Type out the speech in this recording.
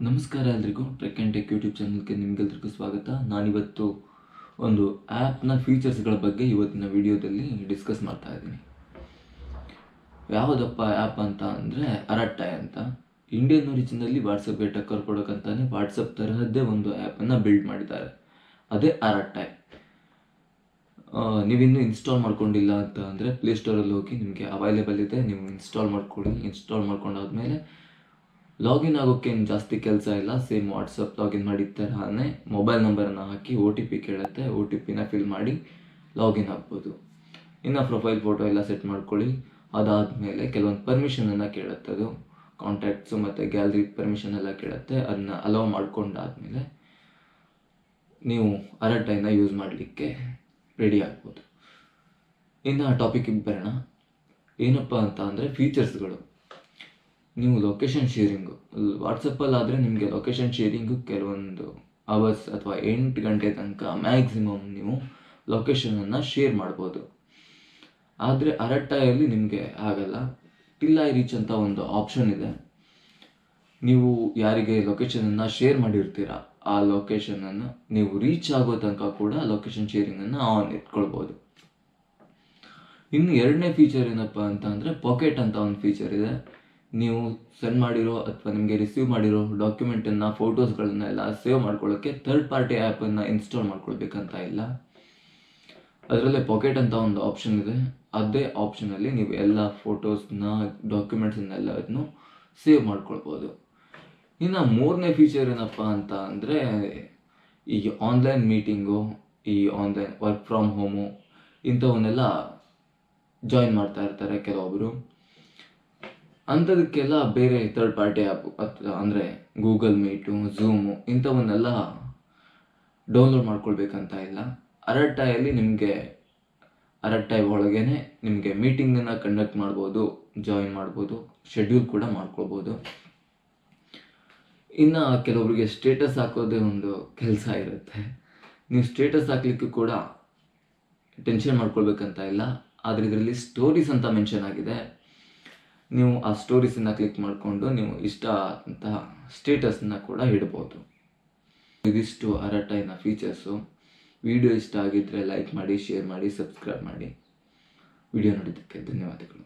ನಮಸ್ಕಾರ ಎಲ್ರಿಗೂ. Trek and tech YouTube ಚಾನಲ್ಗೆ ನಿಮಗೆಲ್ರಿಗೂ ಸ್ವಾಗತ. ನಾನಿವತ್ತು ಒಂದು ಆ್ಯಪ್ನ ಫೀಚರ್ಸ್ಗಳ ಬಗ್ಗೆ ಇವತ್ತಿನ ವಿಡಿಯೋದಲ್ಲಿ ಡಿಸ್ಕಸ್ ಮಾಡ್ತಾ ಇದ್ದೀನಿ. ಯಾವುದಪ್ಪ ಆ್ಯಪ್ ಅಂತ ಅಂದರೆ ಅರಟ್ಟೈ ಅಂತ. ಇಂಡಿಯನ್ ಒರಿಜಿನಲ್ಲಿ ವಾಟ್ಸಪ್ಗೆ ಟಕ್ಕರ್ ಕೊಡೋಕ್ಕಂತಾನೆ ವಾಟ್ಸಪ್ ತರಹದ್ದೇ ಒಂದು ಆ್ಯಪನ್ನು ಬಿಲ್ಡ್ ಮಾಡಿದ್ದಾರೆ. ಅದೇ ಅರಟ್ಟೈ. ನೀವಿನ್ನೂ ಇನ್ಸ್ಟಾಲ್ ಮಾಡ್ಕೊಂಡಿಲ್ಲ ಅಂತ ಅಂದರೆ ಪ್ಲೇಸ್ಟೋರಲ್ಲಿ ಹೋಗಿ ನಿಮಗೆ ಅವೈಲೇಬಲ್ ಇದೆ, ನೀವು ಇನ್ಸ್ಟಾಲ್ ಮಾಡ್ಕೊಳ್ಳಿ. ಇನ್ಸ್ಟಾಲ್ ಮಾಡ್ಕೊಂಡಾದ್ಮೇಲೆ ಲಾಗಿನ್ ಆಗೋಕ್ಕೆ ಏನು ಜಾಸ್ತಿ ಕೆಲಸ ಇಲ್ಲ. ಸೇಮ್ ವಾಟ್ಸಪ್ ಲಾಗಿನ್ ಮಾಡಿದ ತರಹನೇ ಮೊಬೈಲ್ ನಂಬರನ್ನು ಹಾಕಿ OTP ಕೇಳುತ್ತೆ. OTPನ ಫಿಲ್ ಮಾಡಿ ಲಾಗಿನ್ ಆಗ್ಬೋದು. ಇನ್ನು ಪ್ರೊಫೈಲ್ ಫೋಟೋ ಎಲ್ಲ ಸೆಟ್ ಮಾಡ್ಕೊಳ್ಳಿ. ಅದಾದಮೇಲೆ ಕೆಲವೊಂದು ಪರ್ಮಿಷನನ್ನು ಕೇಳುತ್ತೆ. ಅದು ಕಾಂಟ್ಯಾಕ್ಟ್ಸು ಮತ್ತು ಗ್ಯಾಲರಿ ಪರ್ಮಿಷನ್ ಎಲ್ಲ ಕೇಳುತ್ತೆ. ಅದನ್ನ ಅಲೋ ಮಾಡ್ಕೊಂಡಾದ್ಮೇಲೆ ನೀವು ಅರಟ್ಟೈನ ಯೂಸ್ ಮಾಡಲಿಕ್ಕೆ ರೆಡಿ ಆಗ್ಬೋದು. ಇನ್ನು ಟಾಪಿಕಿಗೆ ಬರೋಣ. ಏನಪ್ಪ ಅಂತ ಅಂದರೆ ಫೀಚರ್ಸ್ಗಳು. ನೀವು ಲೊಕೇಶನ್ ಶೇರಿಂಗು ವಾಟ್ಸಪ್ಪಲ್ಲಾದರೆ ನಿಮಗೆ ಲೊಕೇಶನ್ ಶೇರಿಂಗು ಕೆಲವೊಂದು ಅವರ್ಸ್ ಅಥವಾ 8 ಗಂಟೆ ತನಕ ಮ್ಯಾಕ್ಸಿಮಮ್ ನೀವು ಲೊಕೇಶನನ್ನು ಶೇರ್ ಮಾಡ್ಬೋದು. ಆದರೆ ಅರಟ್ಟೈಯಲ್ಲಿ ನಿಮಗೆ ಆಗಲ್ಲ. ಟಿಲ್ ಐ ರೀಚ್ ಅಂತ ಒಂದು ಆಪ್ಷನ್ ಇದೆ. ನೀವು ಯಾರಿಗೆ ಲೊಕೇಶನನ್ನು ಶೇರ್ ಮಾಡಿರ್ತೀರ ಆ ಲೊಕೇಶನನ್ನು ನೀವು ರೀಚ್ ಆಗೋ ತನಕ ಕೂಡ ಲೊಕೇಶನ್ ಶೇರಿಂಗನ್ನು ಆನ್ ಇಟ್ಕೊಳ್ಬೋದು. ಇನ್ನು ಎರಡನೇ ಫೀಚರ್ ಏನಪ್ಪ ಅಂತ ಅಂದರೆ ಪಾಕೆಟ್ ಅಂತ ಒಂದು ಫೀಚರ್ ಇದೆ. ನೀವು ಸೆಂಡ್ ಮಾಡಿರೋ ಅಥವಾ ನಿಮಗೆ ರಿಸೀವ್ ಮಾಡಿರೋ ಡಾಕ್ಯುಮೆಂಟನ್ನು, ಫೋಟೋಸ್ಗಳನ್ನೆಲ್ಲ ಸೇವ್ ಮಾಡ್ಕೊಳ್ಳೋಕ್ಕೆ ಥರ್ಡ್ ಪಾರ್ಟಿ ಆ್ಯಪನ್ನು ಇನ್ಸ್ಟಾಲ್ ಮಾಡ್ಕೊಳ್ಬೇಕಂತ ಇಲ್ಲ. ಅದರಲ್ಲೇ ಪಾಕೆಟ್ ಅಂತ ಒಂದು ಆಪ್ಷನ್ ಇದೆ. ಅದೇ ಆಪ್ಷನಲ್ಲಿ ನೀವು ಎಲ್ಲ ಫೋಟೋಸ್ನ, ಡಾಕ್ಯುಮೆಂಟ್ಸನ್ನೆಲ್ಲದನ್ನು ಸೇವ್ ಮಾಡ್ಕೊಳ್ಬೋದು. ಇನ್ನು ಮೂರನೇ ಫೀಚರ್ ಏನಪ್ಪ ಅಂತ ಅಂದರೆ ಈ ಆನ್ಲೈನ್ ಮೀಟಿಂಗು, ಈ ಆನ್ಲೈನ್ ವರ್ಕ್ ಫ್ರಮ್ ಹೋಮು ಇಂಥವನ್ನೆಲ್ಲ ಜಾಯಿನ್ ಮಾಡ್ತಾ ಇರ್ತಾರೆ ಕೆಲವೊಬ್ಬರು. ಅಂಥದಕ್ಕೆಲ್ಲ ಬೇರೆ ಥರ್ಡ್ ಪಾರ್ಟಿ ಆ್ಯಪ್ ಅಂದರೆ ಗೂಗಲ್ ಮೀಟು, ಝೂಮು ಇಂಥವನ್ನೆಲ್ಲ ಡೌನ್ಲೋಡ್ ಮಾಡ್ಕೊಳ್ಬೇಕಂತ ಇಲ್ಲ. ಅರಟ್ಟೈಯಲ್ಲಿ ನಿಮಗೆ ಅರಟ್ಟೈ ಒಳಗೇ ನಿಮಗೆ ಮೀಟಿಂಗನ್ನು ಕಂಡಕ್ಟ್ ಮಾಡ್ಬೋದು, ಜಾಯಿನ್ ಮಾಡ್ಬೋದು, ಶೆಡ್ಯೂಲ್ ಕೂಡ ಮಾಡ್ಕೊಳ್ಬೋದು. ಇನ್ನು ಕೆಲವರಿಗೆ ಸ್ಟೇಟಸ್ ಹಾಕೋದೇ ಒಂದು ಕೆಲಸ ಇರುತ್ತೆ. ನೀವು ಸ್ಟೇಟಸ್ ಹಾಕ್ಲಿಕ್ಕೂ ಕೂಡ ಟೆನ್ಷನ್ ಮಾಡ್ಕೊಳ್ಬೇಕಂತ ಇಲ್ಲ. ಆದರೆ ಇದರಲ್ಲಿ ಸ್ಟೋರೀಸ್ ಅಂತ ಮೆನ್ಷನ್ ಆಗಿದೆ. ನೀವು ಆ ಸ್ಟೋರೀಸನ್ನು ಕ್ಲಿಕ್ ಮಾಡಿಕೊಂಡು ನೀವು ಇಷ್ಟ ಅಂತ ಸ್ಟೇಟಸನ್ನು ಕೂಡ ಇಡ್ಬೋದು. ಇದಿಷ್ಟು ಅರಟ್ಟೈನ ಫೀಚರ್ಸು. ವಿಡಿಯೋ ಇಷ್ಟ ಆಗಿದ್ದರೆ ಲೈಕ್ ಮಾಡಿ, ಶೇರ್ ಮಾಡಿ, ಸಬ್ಸ್ಕ್ರೈಬ್ ಮಾಡಿ. ವಿಡಿಯೋ ನೋಡಿದ್ದಕ್ಕೆ ಧನ್ಯವಾದಗಳು.